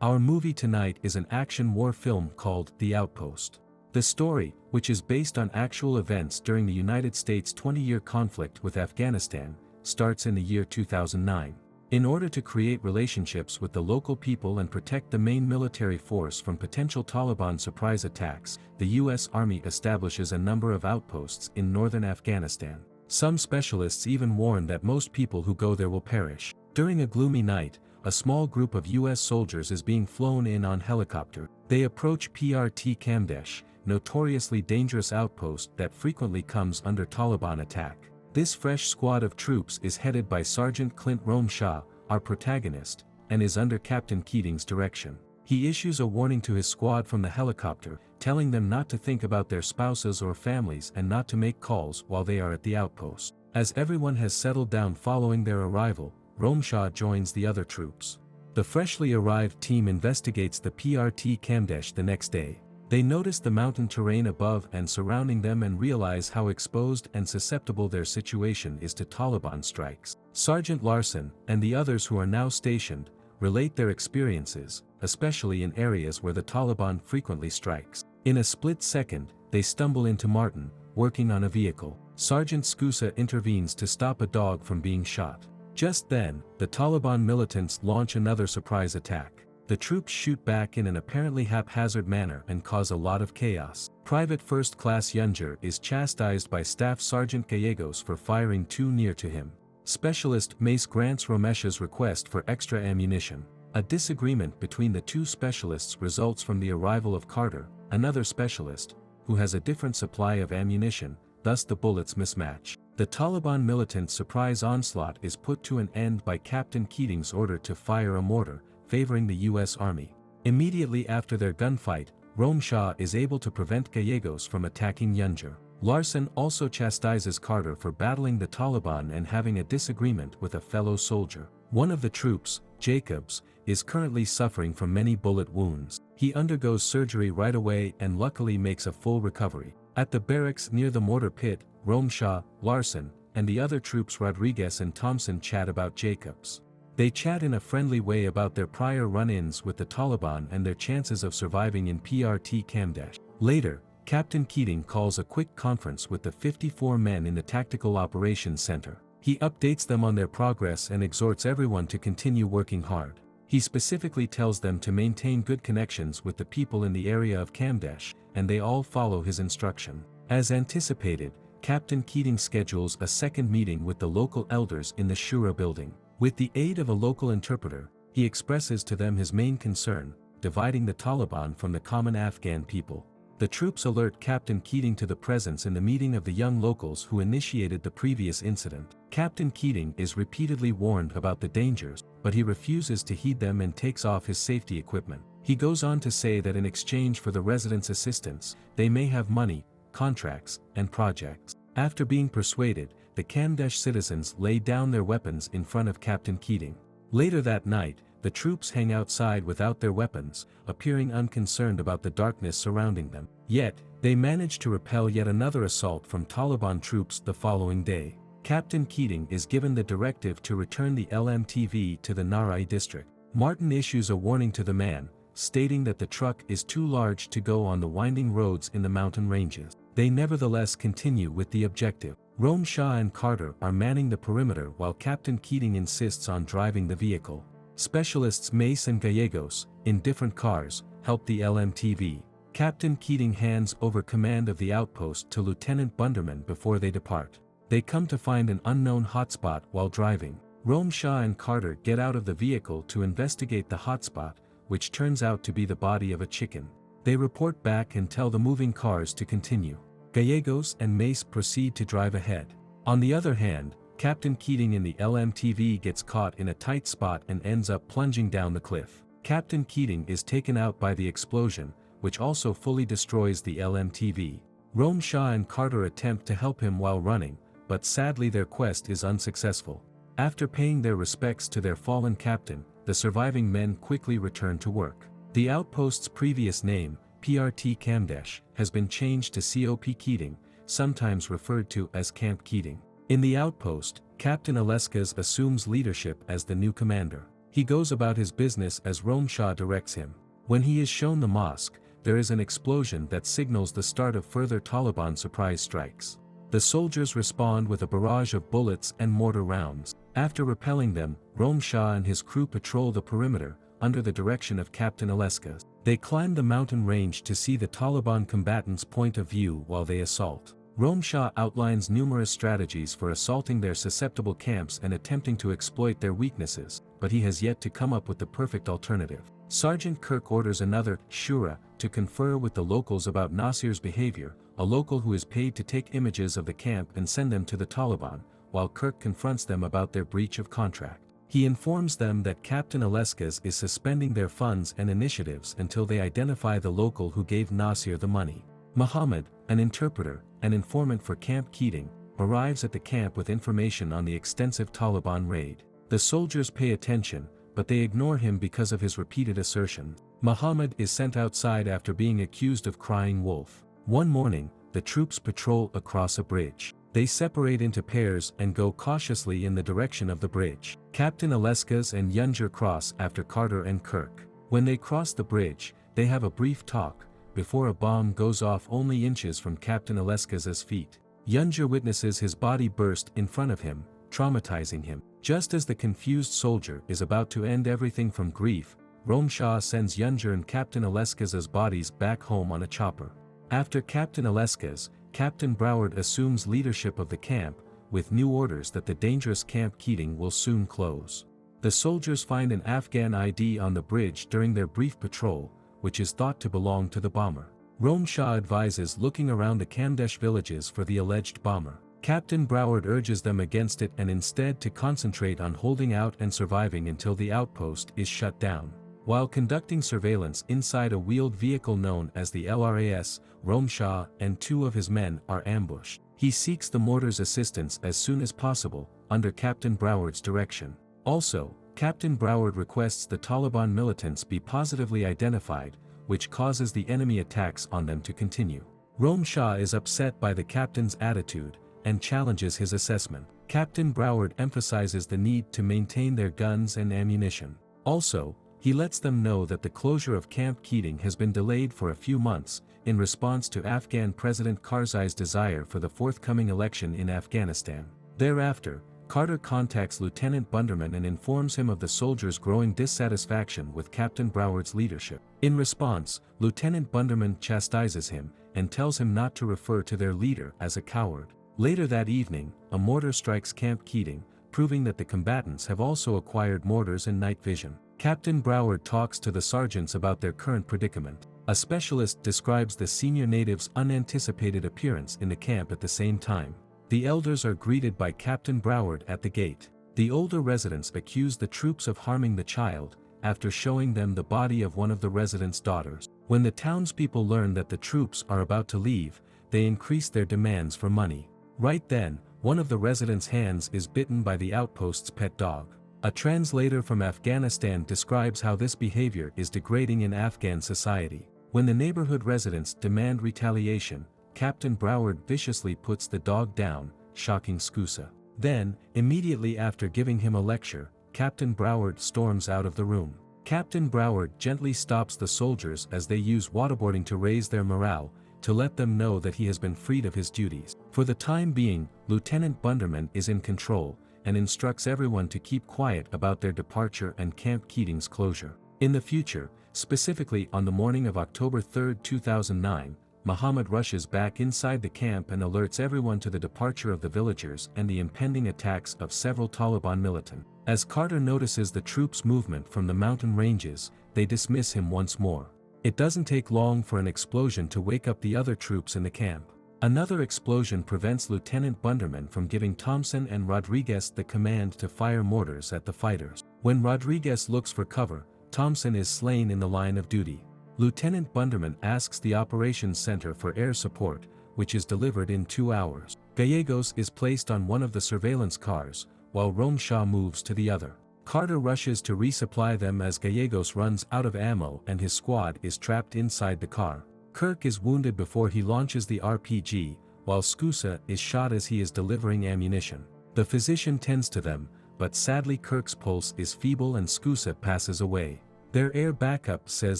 Our movie tonight is an action war film called The Outpost. The story, which is based on actual events during the United States' 20-year conflict with Afghanistan, starts in the year 2009. In order to create relationships with the local people and protect the main military force from potential Taliban surprise attacks, the U.S. Army establishes a number of outposts in northern Afghanistan. Some specialists even warn that most people who go there will perish. During a gloomy night, a small group of U.S. soldiers is being flown in on helicopter. They approach PRT Kamdesh, notoriously dangerous outpost that frequently comes under Taliban attack. This fresh squad of troops is headed by Sergeant Clint Romshaw, our protagonist, and is under Captain Keating's direction. He issues a warning to his squad from the helicopter, telling them not to think about their spouses or families and not to make calls while they are at the outpost. As everyone has settled down following their arrival, Romshaw joins the other troops. The freshly arrived team investigates the PRT Kamdesh the next day. They notice the mountain terrain above and surrounding them and realize how exposed and susceptible their situation is to Taliban strikes. Sergeant Larson, and the others who are now stationed, relate their experiences, especially in areas where the Taliban frequently strikes. In a split second, they stumble into Martin, working on a vehicle. Sergeant Skusa intervenes to stop a dog from being shot. Just then, the Taliban militants launch another surprise attack. The troops shoot back in an apparently haphazard manner and cause a lot of chaos. Private First Class Yunger is chastised by Staff Sergeant Gallegos for firing too near to him. Specialist Mace grants Ramesh's request for extra ammunition. A disagreement between the two specialists results from the arrival of Carter, another specialist, who has a different supply of ammunition, thus the bullets mismatch. The Taliban militant surprise onslaught is put to an end by Captain Keating's order to fire a mortar, favoring the U.S. Army. Immediately after their gunfight, Romshaw is able to prevent Gallegos from attacking Yunger. Larson also chastises Carter for battling the Taliban and having a disagreement with a fellow soldier. One of the troops, Jacobs, is currently suffering from many bullet wounds. He undergoes surgery right away and luckily makes a full recovery. At the barracks near the mortar pit, Romshaw, Larson, and the other troops Rodriguez and Thompson chat about Jacobs. They chat in a friendly way about their prior run-ins with the Taliban and their chances of surviving in PRT Kamdesh. Later, Captain Keating calls a quick conference with the 54 men in the Tactical Operations Center. He updates them on their progress and exhorts everyone to continue working hard. He specifically tells them to maintain good connections with the people in the area of Kamdesh, and they all follow his instruction. As anticipated, Captain Keating schedules a second meeting with the local elders in the Shura building. With the aid of a local interpreter, he expresses to them his main concern, dividing the Taliban from the common Afghan people. The troops alert Captain Keating to the presence in the meeting of the young locals who initiated the previous incident. Captain Keating is repeatedly warned about the dangers, but he refuses to heed them and takes off his safety equipment. He goes on to say that in exchange for the residents' assistance, they may have money, contracts, and projects. After being persuaded, the Kamdesh citizens lay down their weapons in front of Captain Keating. Later that night, the troops hang outside without their weapons, appearing unconcerned about the darkness surrounding them. Yet, they manage to repel yet another assault from Taliban troops the following day. Captain Keating is given the directive to return the LMTV to the Narai district. Martin issues a warning to the man, stating that the truck is too large to go on the winding roads in the mountain ranges. They nevertheless continue with the objective. Romshaw and Carter are manning the perimeter while Captain Keating insists on driving the vehicle. Specialists Mace and Gallegos, in different cars, help the LMTV. Captain Keating hands over command of the outpost to Lieutenant Bunderman before they depart. They come to find an unknown hotspot while driving. Romshaw and Carter get out of the vehicle to investigate the hotspot, which turns out to be the body of a chicken. They report back and tell the moving cars to continue. Gallegos and Mace proceed to drive ahead. On the other hand, Captain Keating in the LMTV gets caught in a tight spot and ends up plunging down the cliff. Captain Keating is taken out by the explosion, which also fully destroys the LMTV. Romshaw and Carter attempt to help him while running, but sadly their quest is unsuccessful. After paying their respects to their fallen captain, the surviving men quickly return to work. The outpost's previous name, PRT Kamdesh, has been changed to COP Keating, sometimes referred to as Camp Keating. In the outpost, Captain Aleskas assumes leadership as the new commander. He goes about his business as Romshaw directs him. When he is shown the mosque, there is an explosion that signals the start of further Taliban surprise strikes. The soldiers respond with a barrage of bullets and mortar rounds. After repelling them, Romshaw and his crew patrol the perimeter, under the direction of Captain Escalating. They climb the mountain range to see the Taliban combatants' point of view while they assault. Romshaw outlines numerous strategies for assaulting their susceptible camps and attempting to exploit their weaknesses, but he has yet to come up with the perfect alternative. Sergeant Kirk orders another, Shura, to confer with the locals about Nasir's behavior, a local who is paid to take images of the camp and send them to the Taliban, while Kirk confronts them about their breach of contract. He informs them that Captain Escalating is suspending their funds and initiatives until they identify the local who gave Nasir the money. Muhammad, an interpreter, an informant for Camp Keating, arrives at the camp with information on the extensive Taliban raid. The soldiers pay attention, but they ignore him because of his repeated assertions. Muhammad is sent outside after being accused of crying wolf. One morning, the troops patrol across a bridge. They separate into pairs and go cautiously in the direction of the bridge. Captain Escalating and Yunger cross after Carter and Kirk. When they cross the bridge, they have a brief talk, before a bomb goes off only inches from Captain Escalating's feet. Yunger witnesses his body burst in front of him, traumatizing him. Just as the confused soldier is about to end everything from grief, Romshaw sends Yunger and Captain Escalating's bodies back home on a chopper. After Captain Escalating, Captain Broward assumes leadership of the camp, with new orders that the dangerous Camp Keating will soon close. The soldiers find an Afghan ID on the bridge during their brief patrol, which is thought to belong to the bomber. Romshaw advises looking around the Kamdesh villages for the alleged bomber. Captain Broward urges them against it and instead to concentrate on holding out and surviving until the outpost is shut down. While conducting surveillance inside a wheeled vehicle known as the LRAS, Romshaw and two of his men are ambushed. He seeks the mortar's assistance as soon as possible, under Captain Broward's direction. Also, Captain Broward requests the Taliban militants be positively identified, which causes the enemy attacks on them to continue. Romshaw is upset by the captain's attitude, and challenges his assessment. Captain Broward emphasizes the need to maintain their guns and ammunition. Also, he lets them know that the closure of Camp Keating has been delayed for a few months, in response to Afghan President Karzai's desire for the forthcoming election in Afghanistan. Thereafter, Carter contacts Lieutenant Bunderman and informs him of the soldiers' growing dissatisfaction with Captain Broward's leadership. In response, Lieutenant Bunderman chastises him, and tells him not to refer to their leader as a coward. Later that evening, a mortar strikes Camp Keating, proving that the combatants have also acquired mortars and night vision. Captain Broward talks to the sergeants about their current predicament. A specialist describes the senior native's unanticipated appearance in the camp at the same time. The elders are greeted by Captain Broward at the gate. The older residents accuse the troops of harming the child, after showing them the body of one of the residents' daughters. When the townspeople learn that the troops are about to leave, they increase their demands for money. Right then, one of the residents' hands is bitten by the outpost's pet dog. A translator from Afghanistan describes how this behavior is degrading in Afghan society. When the neighborhood residents demand retaliation, Captain Broward viciously puts the dog down, shocking Skusa. Then, immediately after giving him a lecture, Captain Broward storms out of the room. Captain Broward gently stops the soldiers as they use waterboarding to raise their morale, to let them know that he has been freed of his duties. For the time being, Lieutenant Bunderman is in control, and instructs everyone to keep quiet about their departure and Camp Keating's closure. In the future, specifically on the morning of October 3, 2009, Muhammad rushes back inside the camp and alerts everyone to the departure of the villagers and the impending attacks of several Taliban militants. As Carter notices the troops' movement from the mountain ranges, they dismiss him once more. It doesn't take long for an explosion to wake up the other troops in the camp. Another explosion prevents Lieutenant Bunderman from giving Thompson and Rodriguez the command to fire mortars at the fighters. When Rodriguez looks for cover, Thompson is slain in the line of duty. Lieutenant Bunderman asks the operations center for air support, which is delivered in 2 hours. Gallegos is placed on one of the surveillance cars, while Romshaw moves to the other. Carter rushes to resupply them as Gallegos runs out of ammo and his squad is trapped inside the car. Kirk is wounded before he launches the RPG, while Skusa is shot as he is delivering ammunition. The physician tends to them, but sadly Kirk's pulse is feeble and Skusa passes away. Their air backup says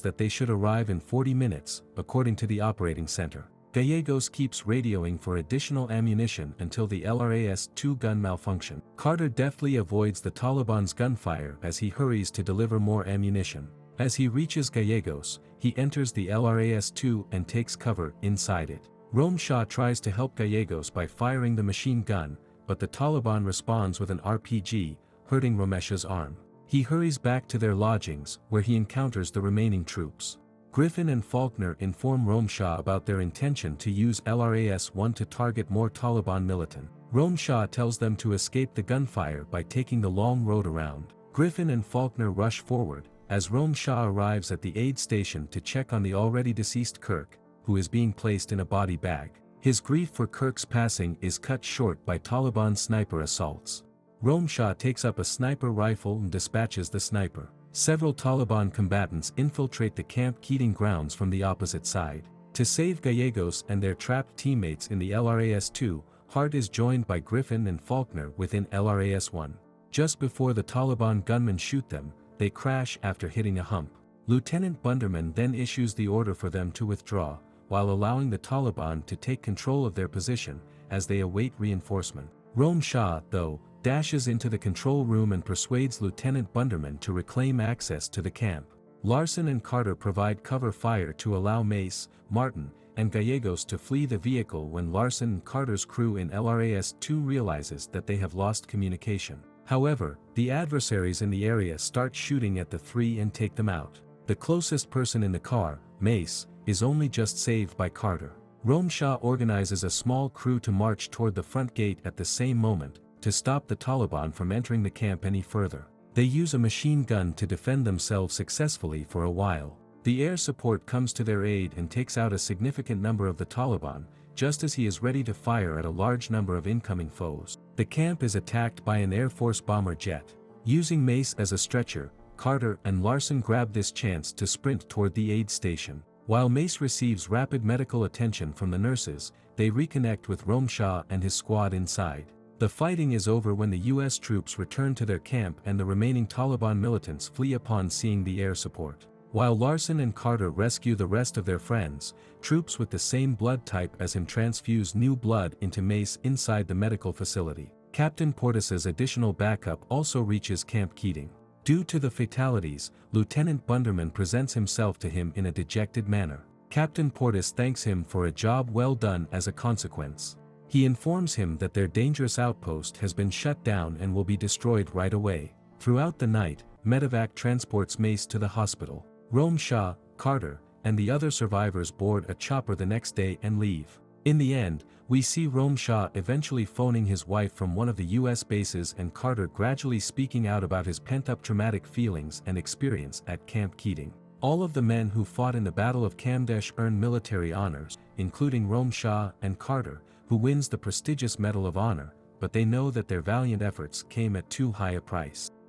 that they should arrive in 40 minutes, according to the operating center. Gallegos keeps radioing for additional ammunition until the LRAS-2 gun malfunction. Carter deftly avoids the Taliban's gunfire as he hurries to deliver more ammunition. As he reaches Gallegos, he enters the LRAS-2 and takes cover inside it. Rome Shah tries to help Gallegos by firing the machine gun, but the Taliban responds with an RPG, hurting Ramesh's arm. He hurries back to their lodgings, where he encounters the remaining troops. Griffin and Faulkner inform Rome Shah about their intention to use LRAS-1 to target more Taliban militant. Rome Shah tells them to escape the gunfire by taking the long road around. Griffin and Faulkner rush forward, as Rome Shah arrives at the aid station to check on the already deceased Kirk, who is being placed in a body bag. His grief for Kirk's passing is cut short by Taliban sniper assaults. Rome Shah takes up a sniper rifle and dispatches the sniper. Several Taliban combatants infiltrate the Camp Keating grounds from the opposite side. To save Gallegos and their trapped teammates in the LRAS-2, Hart is joined by Griffin and Faulkner within LRAS-1. Just before the Taliban gunmen shoot them, they crash after hitting a hump. Lieutenant Bunderman then issues the order for them to withdraw, while allowing the Taliban to take control of their position as they await reinforcement. Rome Shah, though, dashes into the control room and persuades Lieutenant Bunderman to reclaim access to the camp. Larson and Carter provide cover fire to allow Mace, Martin, and Gallegos to flee the vehicle when Larson and Carter's crew in LRAS-2 realizes that they have lost communication. However, the adversaries in the area start shooting at the three and take them out. The closest person in the car, Mace, is only just saved by Carter. Rome Shah organizes a small crew to march toward the front gate at the same moment, to stop the Taliban from entering the camp any further. They use a machine gun to defend themselves successfully for a while. The air support comes to their aid and takes out a significant number of the Taliban, just as he is ready to fire at a large number of incoming foes. The camp is attacked by an Air Force bomber jet. Using Mace as a stretcher, Carter and Larson grab this chance to sprint toward the aid station. While Mace receives rapid medical attention from the nurses, they reconnect with Rome Shah and his squad inside. The fighting is over when the U.S. troops return to their camp and the remaining Taliban militants flee upon seeing the air support. While Larson and Carter rescue the rest of their friends, troops with the same blood type as him transfuse new blood into Mace inside the medical facility. Captain Portis's additional backup also reaches Camp Keating. Due to the fatalities, Lieutenant Bunderman presents himself to him in a dejected manner. Captain Portis thanks him for a job well done as a consequence. He informs him that their dangerous outpost has been shut down and will be destroyed right away. Throughout the night, Medevac transports Mace to the hospital. Rome Shah, Carter, and the other survivors board a chopper the next day and leave. In the end, we see Rome Shah eventually phoning his wife from one of the U.S. bases and Carter gradually speaking out about his pent-up traumatic feelings and experience at Camp Keating. All of the men who fought in the Battle of Kamdesh earn military honors, including Rome Shah and Carter, who wins the prestigious Medal of Honor, but they know that their valiant efforts came at too high a price.